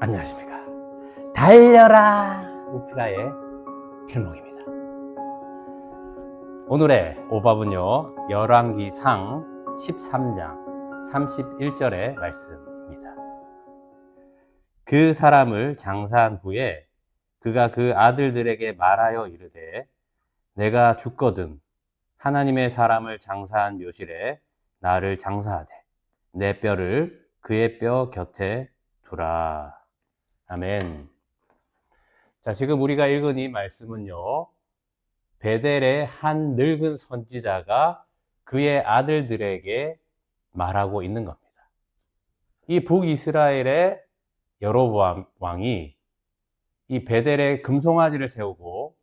안녕하십니까. 달려라 우피라의 필목입니다. 오늘의 오밥은요, 열왕기상 13장 31절의 말씀입니다. 그 사람을 장사한 후에 그가 그 아들들에게 말하여 이르되 내가 죽거든 하나님의 사람을 장사한 묘실에 나를 장사하되 내 뼈를 그의 뼈 곁에 두라. 아멘. 자, 지금 우리가 읽은 이 말씀은요, 베델의 한 늙은 선지자가 그의 아들들에게 말하고 있는 겁니다. 이 북이스라엘의 여로보암 왕이 이 베델에 금송아지를 세우고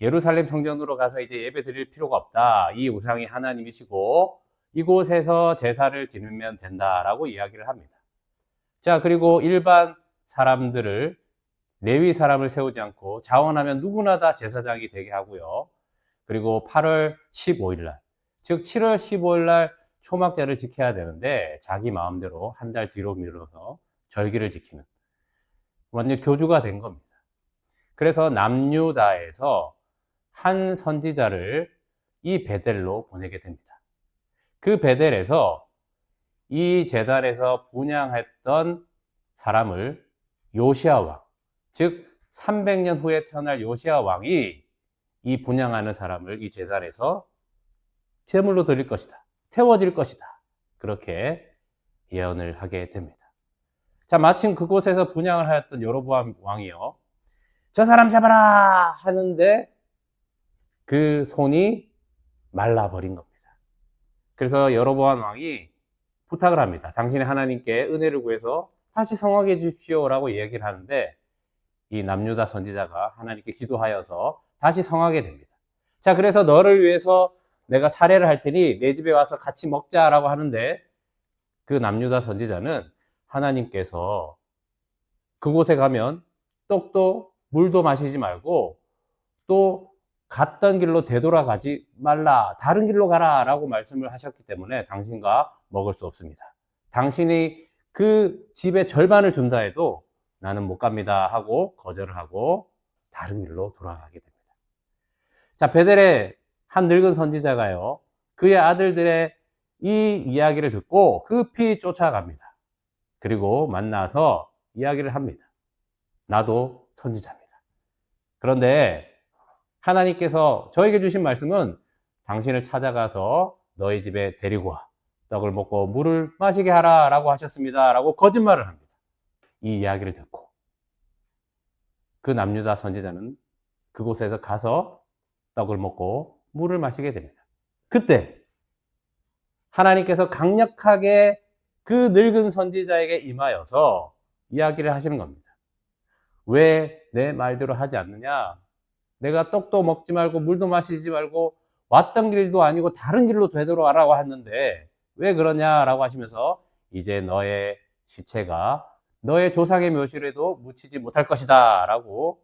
예루살렘 성전으로 가서 이제 예배 드릴 필요가 없다. 이 우상이 하나님이시고 이곳에서 제사를 지내면 된다라고 이야기를 합니다. 자, 그리고 일반 사람들을, 레위 사람을 세우지 않고 자원하면 누구나 다 제사장이 되게 하고요. 그리고 8월 15일 날, 즉 7월 15일 날 초막절을 지켜야 되는데 자기 마음대로 한 달 뒤로 미뤄서 절기를 지키는 완전 교주가 된 겁니다. 그래서 남유다에서 한 선지자를 이 베델로 보내게 됩니다. 그 베델에서 이 제단에서 분향했던 사람을 요시야 왕, 즉 300년 후에 태어날 요시야 왕이 이 분향하는 사람을 이 제단에서 제물로 드릴 것이다, 태워질 것이다, 그렇게 예언을 하게 됩니다. 자, 마침 그곳에서 분향을 하였던 여로보암 왕이요, 저 사람 잡아라 하는데 그 손이 말라버린 겁니다. 그래서 여로보암 왕이 부탁을 합니다. 당신의 하나님께 은혜를 구해서 다시 성하게 해주십시오라고 얘기를 하는데 이 남유다 선지자가 하나님께 기도하여서 다시 성하게 됩니다. 자, 그래서 너를 위해서 내가 사례를 할 테니 내 집에 와서 같이 먹자라고 하는데 그 남유다 선지자는 하나님께서 그곳에 가면 떡도 물도 마시지 말고 또 갔던 길로 되돌아가지 말라, 다른 길로 가라 라고 말씀을 하셨기 때문에 당신과 먹을 수 없습니다. 당신이 그 집의 절반을 준다 해도 나는 못 갑니다 하고 거절을 하고 다른 길로 돌아가게 됩니다. 자, 베델의 한 늙은 선지자가요, 그의 아들들의 이 이야기를 듣고 급히 쫓아갑니다. 그리고 만나서 이야기를 합니다. 나도 선지자입니다. 그런데 하나님께서 저에게 주신 말씀은 당신을 찾아가서 너희 집에 데리고 와 떡을 먹고 물을 마시게 하라 라고 하셨습니다 라고 거짓말을 합니다. 이 이야기를 듣고 그 남유다 선지자는 그곳에서 가서 떡을 먹고 물을 마시게 됩니다. 그때 하나님께서 강력하게 그 늙은 선지자에게 임하여서 이야기를 하시는 겁니다. 왜 내 말대로 하지 않느냐? 내가 떡도 먹지 말고 물도 마시지 말고 왔던 길도 아니고 다른 길로 되돌아가라고 했는데 왜 그러냐라고 하시면서 이제 너의 시체가 너의 조상의 묘실에도 묻히지 못할 것이다 라고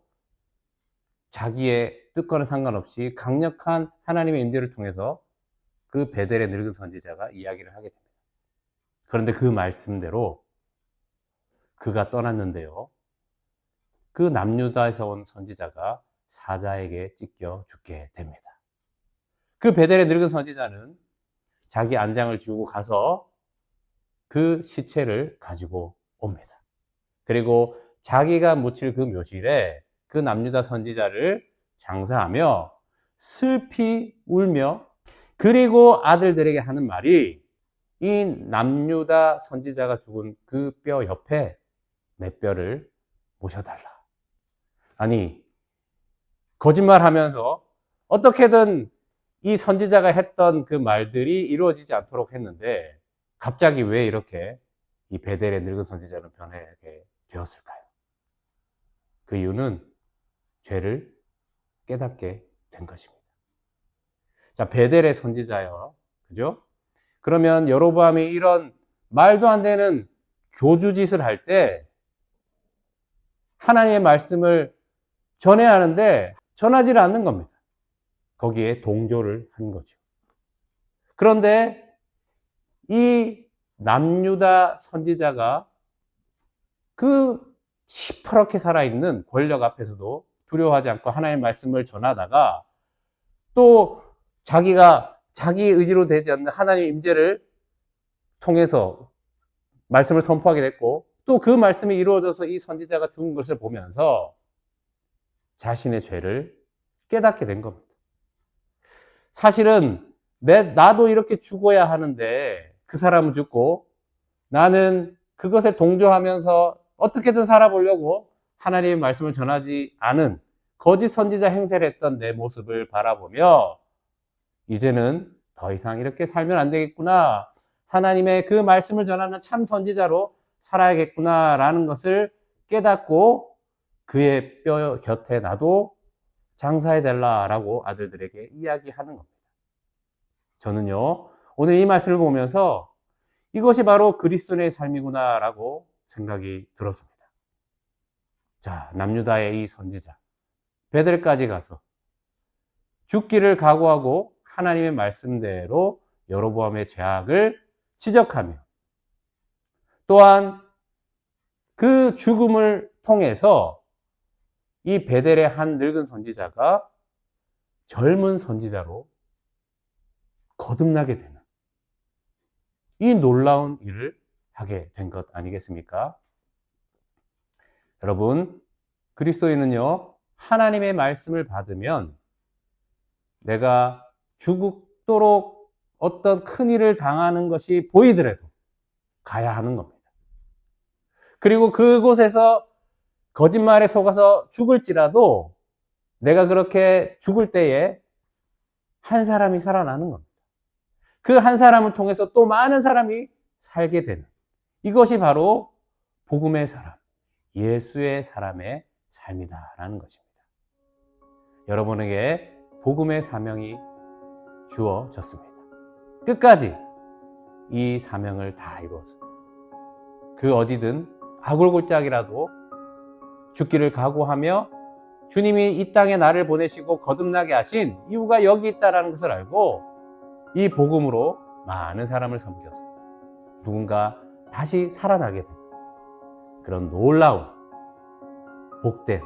자기의 뜻과는 상관없이 강력한 하나님의 인도를 통해서 그 베델의 늙은 선지자가 이야기를 하게 됩니다. 그런데 그 말씀대로 그가 떠났는데요, 그 남유다에서 온 선지자가 사자에게 찢겨 죽게 됩니다. 그 베델의 늙은 선지자는 자기 안장을 지우고 가서 그 시체를 가지고 옵니다. 그리고 자기가 묻힐 그 묘실에 그 남유다 선지자를 장사하며 슬피 울며, 그리고 아들들에게 하는 말이 이 남유다 선지자가 죽은 그 뼈 옆에 내 뼈를 모셔달라. 아니, 거짓말하면서 어떻게든 이 선지자가 했던 그 말들이 이루어지지 않도록 했는데 갑자기 왜 이렇게 이 베델의 늙은 선지자는 변하게 되었을까요? 그 이유는 죄를 깨닫게 된 것입니다. 자, 베델의 선지자요, 그죠? 그러면 여로보암이 이런 말도 안 되는 교주짓을 할 때 하나님의 말씀을 전해야 하는데 전하지를 않는 겁니다. 거기에 동조를 한 거죠. 그런데 이 남유다 선지자가 그 시퍼렇게 살아있는 권력 앞에서도 두려워하지 않고 하나님의 말씀을 전하다가 또 자기가 자기 의지로 되지 않는 하나님의 임재를 통해서 말씀을 선포하게 됐고 또 그 말씀이 이루어져서 이 선지자가 죽은 것을 보면서 자신의 죄를 깨닫게 된 겁니다. 사실은 나도 이렇게 죽어야 하는데 그 사람은 죽고 나는 그것에 동조하면서 어떻게든 살아보려고 하나님의 말씀을 전하지 않은 거짓 선지자 행세를 했던 내 모습을 바라보며 이제는 더 이상 이렇게 살면 안 되겠구나. 하나님의 그 말씀을 전하는 참 선지자로 살아야겠구나라는 것을 깨닫고 그의 뼈 곁에 나도 장사해 달라라고 아들들에게 이야기하는 겁니다. 저는요, 오늘 이 말씀을 보면서 이것이 바로 그리스도인의 삶이구나라고 생각이 들었습니다. 자, 남유다의 이 선지자, 베델까지 가서 죽기를 각오하고 하나님의 말씀대로 여로보암의 죄악을 지적하며 또한 그 죽음을 통해서 이 베델의 한 늙은 선지자가 젊은 선지자로 거듭나게 되는 이 놀라운 일을 하게 된 것 아니겠습니까? 여러분, 그리스도인은요, 하나님의 말씀을 받으면 내가 죽도록 어떤 큰 일을 당하는 것이 보이더라도 가야 하는 겁니다. 그리고 그곳에서 거짓말에 속아서 죽을지라도 내가 그렇게 죽을 때에 한 사람이 살아나는 겁니다. 그 한 사람을 통해서 또 많은 사람이 살게 되는 이것이 바로 복음의 사람, 예수의 사람의 삶이다라는 것입니다. 여러분에게 복음의 사명이 주어졌습니다. 끝까지 이 사명을 다 이루어서 그 어디든 아골골짝이라도 죽기를 각오하며 주님이 이 땅에 나를 보내시고 거듭나게 하신 이유가 여기 있다는 것을 알고 이 복음으로 많은 사람을 섬겨서 누군가 다시 살아나게 되는 그런 놀라운 복된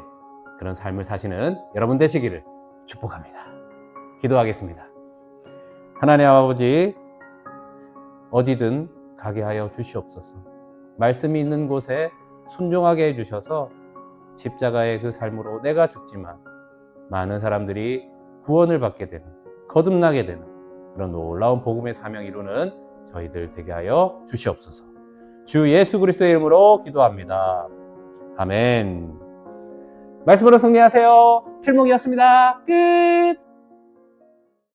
그런 삶을 사시는 여러분 되시기를 축복합니다. 기도하겠습니다. 하나님 아버지, 어디든 가게 하여 주시옵소서. 말씀이 있는 곳에 순종하게 해주셔서 십자가의 그 삶으로 내가 죽지만 많은 사람들이 구원을 받게 되는, 거듭나게 되는 그런 놀라운 복음의 사명 이루는 저희들 되게 하여 주시옵소서. 주 예수 그리스도의 이름으로 기도합니다. 아멘. 말씀으로 승리하세요. 필목이었습니다. 끝.